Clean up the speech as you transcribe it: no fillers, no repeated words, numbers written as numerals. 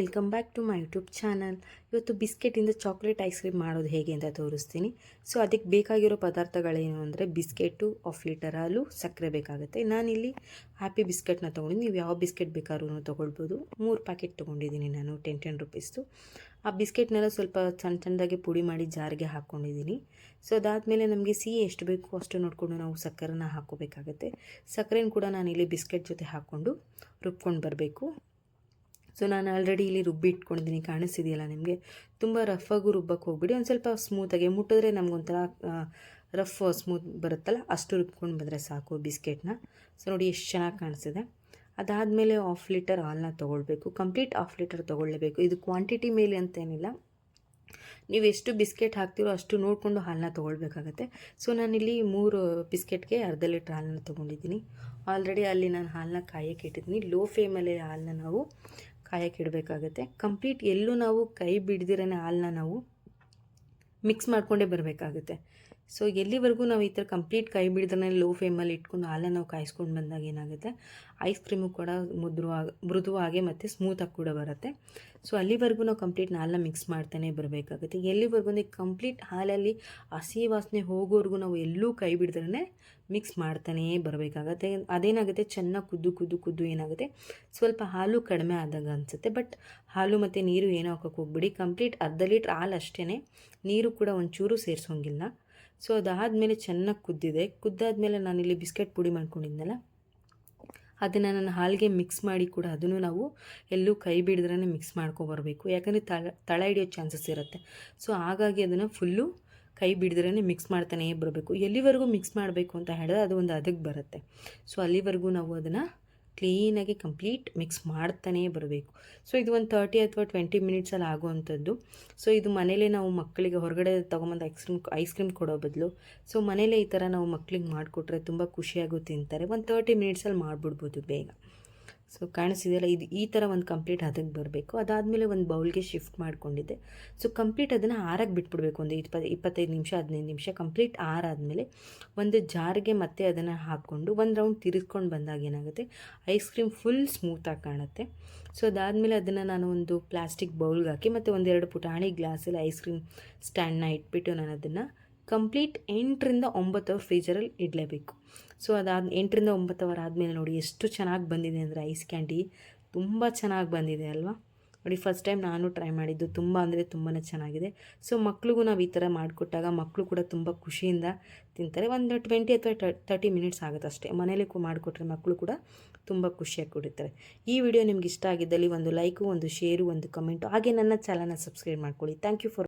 Welcome back to my YouTube channel. ಇವತ್ತು ಬಿಸ್ಕೆಟಿಂದ chocolate ice cream ಮಾಡೋದು ಹೇಗೆ ಅಂತ ತೋರಿಸ್ತೀನಿ. ಸೊ ಅದಕ್ಕೆ ಬೇಕಾಗಿರೋ ಪದಾರ್ಥಗಳೇನು ಅಂದರೆ ಬಿಸ್ಕೆಟು, 1/2 ಲೀಟರ್ ಹಾಲು, ಸಕ್ಕರೆ ಬೇಕಾಗುತ್ತೆ. ನಾನಿಲ್ಲಿ ಹ್ಯಾಪಿ ಬಿಸ್ಕೆಟ್ನ ತೊಗೊಂಡಿದ್ದೀನಿ. ನೀವು ಯಾವ ಬಿಸ್ಕೆಟ್ ಬೇಕಾದ್ರೂ ತೊಗೊಳ್ಬೋದು. 3 ಪ್ಯಾಕೆಟ್ ತೊಗೊಂಡಿದ್ದೀನಿ ನಾನು, 10 ರುಪೀಸ್ದು. ಆ ಬಿಸ್ಕೆಟ್ನೆಲ್ಲ ಸ್ವಲ್ಪ ಸಣ್ಣ ಸಣ್ಣದಾಗಿ ಪುಡಿ ಮಾಡಿ ಜಾರಿಗೆ ಹಾಕ್ಕೊಂಡಿದ್ದೀನಿ. ಸೊ ಅದಾದಮೇಲೆ ನಮಗೆ ಸಿಹಿ ಎಷ್ಟು ಬೇಕು ಅಷ್ಟು ನೋಡಿಕೊಂಡು ನಾವು ಸಕ್ಕರೆನ ಹಾಕ್ಕೋಬೇಕಾಗತ್ತೆ. ಸಕ್ಕರೆನ ಕೂಡ ನಾನಿಲ್ಲಿ ಬಿಸ್ಕೆಟ್ ಜೊತೆ ಹಾಕ್ಕೊಂಡು ರುಬ್ಕೊಂಡು ಬರಬೇಕು. ಸೊ ನಾನು ಆಲ್ರೆಡಿ ಇಲ್ಲಿ ರುಬ್ಬಿ ಇಟ್ಕೊಂಡಿದ್ದೀನಿ, ಕಾಣಿಸ್ತಿದೆಯಲ್ಲ ನಿಮಗೆ. ತುಂಬ ರಫಾಗೂ ರುಬ್ಬಕ್ಕೆ ಹೋಗ್ಬಿಡಿ, ಒಂದು ಸ್ವಲ್ಪ ಸ್ಮೂತಾಗಿ ಮುಟ್ಟಿದ್ರೆ ನಮಗೊಂಥರ ರಫ್ ಸ್ಮೂತ್ ಬರುತ್ತಲ್ಲ, ಅಷ್ಟು ರುಬ್ಕೊಂಡು ಬಂದರೆ ಸಾಕು ಬಿಸ್ಕೆಟ್ನ. ಸೊ ನೋಡಿ ಎಷ್ಟು ಚೆನ್ನಾಗಿ ಕಾಣಿಸ್ತಿದೆ. ಅದಾದಮೇಲೆ 1/2 ಲೀಟರ್ ಹಾಲನ್ನ ತೊಗೊಳ್ಬೇಕು. ಕಂಪ್ಲೀಟ್ 1/2 ಲೀಟರ್ ತೊಗೊಳ್ಲೇಬೇಕು. ಇದು ಕ್ವಾಂಟಿಟಿ ಮೇಲೆ ಅಂತೇನಿಲ್ಲ, ನೀವು ಎಷ್ಟು ಬಿಸ್ಕೆಟ್ ಹಾಕ್ತಿರೋ ಅಷ್ಟು ನೋಡಿಕೊಂಡು ಹಾಲನ್ನ ತೊಗೊಳ್ಬೇಕಾಗತ್ತೆ. ಸೊ ನಾನಿಲ್ಲಿ 3 ಬಿಸ್ಕೆಟ್ಗೆ 1/2 ಲೀಟ್ರ್ ಹಾಲನ್ನ ತೊಗೊಂಡಿದ್ದೀನಿ. ಆಲ್ರೆಡಿ ಅಲ್ಲಿ ನಾನು ಹಾಲನ್ನ ಕಾಯಕ್ಕೆ ಇಟ್ಟಿದ್ದೀನಿ. ಲೋ ಫ್ಲೇಮಲ್ಲಿ ಹಾಲನ್ನ ನಾವು ಕಾಯಕ್ಕೆ ಇಡಬೇಕಾಗತ್ತೆ. ಕಂಪ್ಲೀಟ್ ಎಲ್ಲೂ ನಾವು ಕೈ ಬಿಡ್ದಿರೇ ಹಾಲನ್ನ ನಾವು ಮಿಕ್ಸ್ ಮಾಡಿಕೊಂಡೇ ಬರಬೇಕಾಗುತ್ತೆ. ಸೊ ಎಲ್ಲಿವರೆಗೂ ನಾವು ಈ ಥರ ಕಂಪ್ಲೀಟ್ ಕೈ ಬಿಡ್ದೇ ಲೋ ಫ್ಲೇಮಲ್ಲಿ ಇಟ್ಕೊಂಡು ಹಾಲನ್ನು ನಾವು ಕಾಯಿಸ್ಕೊಂಡು ಬಂದಾಗ ಏನಾಗುತ್ತೆ, ಐಸ್ ಕ್ರೀಮು ಕೂಡ ಮೃದುವಾಗೆ ಮತ್ತು ಸ್ಮೂತಾಗಿ ಕೂಡ ಬರುತ್ತೆ. ಸೊ ಅಲ್ಲಿವರೆಗೂ ನಾವು ಕಂಪ್ಲೀಟ್ ಹಾಲನ್ನ ಮಿಕ್ಸ್ ಮಾಡ್ತಾನೆ ಬರಬೇಕಾಗುತ್ತೆ. ಎಲ್ಲಿವರೆಗೂ ಅಂದರೆ ಕಂಪ್ಲೀಟ್ ಹಾಲಲ್ಲಿ ಹಸಿ ವಾಸನೆ ಹೋಗೋವರೆಗೂ ನಾವು ಎಲ್ಲೂ ಕೈ ಬಿಡ್ದೇ ಮಿಕ್ಸ್ ಮಾಡ್ತಾನೇ ಬರಬೇಕಾಗತ್ತೆ. ಅದೇನಾಗುತ್ತೆ, ಚೆನ್ನಾಗಿ ಕುದ್ದು ಏನಾಗುತ್ತೆ, ಸ್ವಲ್ಪ ಹಾಲು ಕಡಿಮೆ ಆದಾಗ ಅನಿಸುತ್ತೆ. ಬಟ್ ಹಾಲು ಮತ್ತು ನೀರು ಏನೂ ಹಾಕೋಕ್ಕೆ ಹೋಗ್ಬಿಡಿ. ಕಂಪ್ಲೀಟ್ 1/2 ಲೀಟ್ರ್ ಹಾಲು ಅಷ್ಟೇ, ನೀರು ಕೂಡ ಒಂಚೂರು ಸೇರಿಸೋಂಗಿಲ್ಲ. ಸೊ ಅದಾದಮೇಲೆ ಚೆನ್ನಾಗಿ ಕುದ್ದಾದಮೇಲೆ ನಾನಿಲ್ಲಿ ಬಿಸ್ಕೆಟ್ ಪುಡಿ ಮಾಡ್ಕೊಂಡಿದ್ನಲ್ಲ, ಅದನ್ನು ನಾನು ಹಾಲಿಗೆ ಮಿಕ್ಸ್ ಮಾಡಿ ಕೂಡ ಅದನ್ನು ನಾವು ಎಲ್ಲೂ ಕೈ ಬಿಡ್ದ್ರೇ ಮಿಕ್ಸ್ ಮಾಡ್ಕೊಬರಬೇಕು. ಯಾಕಂದರೆ ತಳ ಹಿಡಿಯೋ ಚಾನ್ಸಸ್ ಇರುತ್ತೆ. ಸೊ ಹಾಗಾಗಿ ಅದನ್ನು ಫುಲ್ಲು ಕೈ ಬಿಡ್ದ್ರೇ ಮಿಕ್ಸ್ ಮಾಡ್ತಾನೇ ಬರಬೇಕು. ಎಲ್ಲಿವರೆಗೂ ಮಿಕ್ಸ್ ಮಾಡಬೇಕು ಅಂತ ಹೇಳಿದ್ರೆ ಅದು ಒಂದು ಅದಕ್ಕೆ ಬರುತ್ತೆ. ಸೊ ಅಲ್ಲಿವರೆಗೂ ನಾವು ಅದನ್ನು ಕ್ಲೀನಾಗಿ ಕಂಪ್ಲೀಟ್ ಮಿಕ್ಸ್ ಮಾಡ್ತಾನೇ ಬರಬೇಕು. ಸೊ ಇದು ಒಂದು 30 ಅಥವಾ 20 ಮಿನಿಟ್ಸಲ್ಲಿ ಆಗುವಂಥದ್ದು. ಸೊ ಇದು ಮನೇಲೇ ನಾವು ಮಕ್ಕಳಿಗೆ ಹೊರಗಡೆ ತೊಗೊಂಬಂದು ಐಸ್ ಕ್ರೀಮ್ ಕೊಡೋ ಬದಲು ಸೊ ಮನೇಲೇ ಈ ಥರ ನಾವು ಮಕ್ಳಿಗೆ ಮಾಡಿಕೊಟ್ರೆ ತುಂಬ ಖುಷಿಯಾಗೂ ತಿಂತಾರೆ. ಒಂದು 30 ಮಿನಿಟ್ಸಲ್ಲಿ ಮಾಡಿಬಿಡ್ಬೋದು ಬೇಗ. ಸೊ ಕಾಣಿಸಿದೆಯಲ್ಲ, ಇದು ಈ ಥರ ಒಂದು ಕಂಪ್ಲೀಟ್ ಅದಕ್ಕೆ ಬರಬೇಕು. ಅದಾದಮೇಲೆ ಒಂದು ಬೌಲ್ಗೆ ಶಿಫ್ಟ್ ಮಾಡ್ಕೊಂಡಿದ್ದೆ. ಸೊ ಕಂಪ್ಲೀಟ್ ಅದನ್ನು ಆರಕ್ಕೆ ಬಿಟ್ಬಿಡ್ಬೇಕು. ಒಂದು 25 ನಿಮಿಷ 15 ನಿಮಿಷ ಕಂಪ್ಲೀಟ್ ಆರಾದಮೇಲೆ ಒಂದು ಜಾರಿಗೆ ಮತ್ತೆ ಅದನ್ನು ಹಾಕ್ಕೊಂಡು ಒಂದು ರೌಂಡ್ ತಿರ್ಸ್ಕೊಂಡು ಬಂದಾಗ ಏನಾಗುತ್ತೆ, ಐಸ್ ಕ್ರೀಮ್ ಫುಲ್ ಸ್ಮೂತಾಗಿ ಕಾಣುತ್ತೆ. ಸೊ ಅದಾದಮೇಲೆ ಅದನ್ನು ನಾನು ಒಂದು ಪ್ಲಾಸ್ಟಿಕ್ ಬೌಲ್ಗೆ ಹಾಕಿ ಮತ್ತು 1-2 ಪುಟಾಣಿ ಗ್ಲಾಸಲ್ಲಿ ಐಸ್ ಕ್ರೀಮ್ ಸ್ಟ್ಯಾಂಡ್ನ ಇಟ್ಬಿಟ್ಟು ನಾನು ಅದನ್ನು ಕಂಪ್ಲೀಟ್ 8ರಿಂದ 9 ಅವರ್ ಫ್ರೀಜರಲ್ಲಿ ಇಡಲೇಬೇಕು. ಸೊ 8ರಿಂದ 9 ಅವರ್ ಆದಮೇಲೆ ನೋಡಿ ಎಷ್ಟು ಚೆನ್ನಾಗಿ ಬಂದಿದೆ ಅಂದರೆ ಐಸ್ ಕ್ಯಾಂಡಿ ತುಂಬ ಚೆನ್ನಾಗಿ ಬಂದಿದೆ ಅಲ್ವಾ. ನೋಡಿ ಫಸ್ಟ್ ಟೈಮ್ ನಾನು ಟ್ರೈ ಮಾಡಿದ್ದು, ತುಂಬ ಅಂದರೆ ತುಂಬಾ ಚೆನ್ನಾಗಿದೆ. ಸೊ ಮಕ್ಳಿಗೂ ನಾವು ಈ ಥರ ಮಾಡಿಕೊಟ್ಟಾಗ ಮಕ್ಕಳು ಕೂಡ ತುಂಬ ಖುಷಿಯಿಂದ ತಿಂತಾರೆ. ಒಂದು 20 ಅಥವಾ 30 ಮಿನಿಟ್ಸ್ ಆಗುತ್ತೆ ಅಷ್ಟೇ. ಮನೇಲಿ ಮಾಡಿಕೊಟ್ರೆ ಮಕ್ಕಳು ಕೂಡ ತುಂಬ ಖುಷಿಯಾಗಿ ಕುಡಿತಾರೆ. ಈ ವಿಡಿಯೋ ನಿಮ್ಗೆ ಇಷ್ಟ ಆಗಿದ್ದಲ್ಲಿ ಒಂದು ಲೈಕು, ಒಂದು ಶೇರು, ಒಂದು ಕಮೆಂಟು, ಹಾಗೆ ನನ್ನ ಚಾನಲ್ನ ಸಬ್ಸ್ಕ್ರೈಬ್ ಮಾಡ್ಕೊಳ್ಳಿ. Thank you for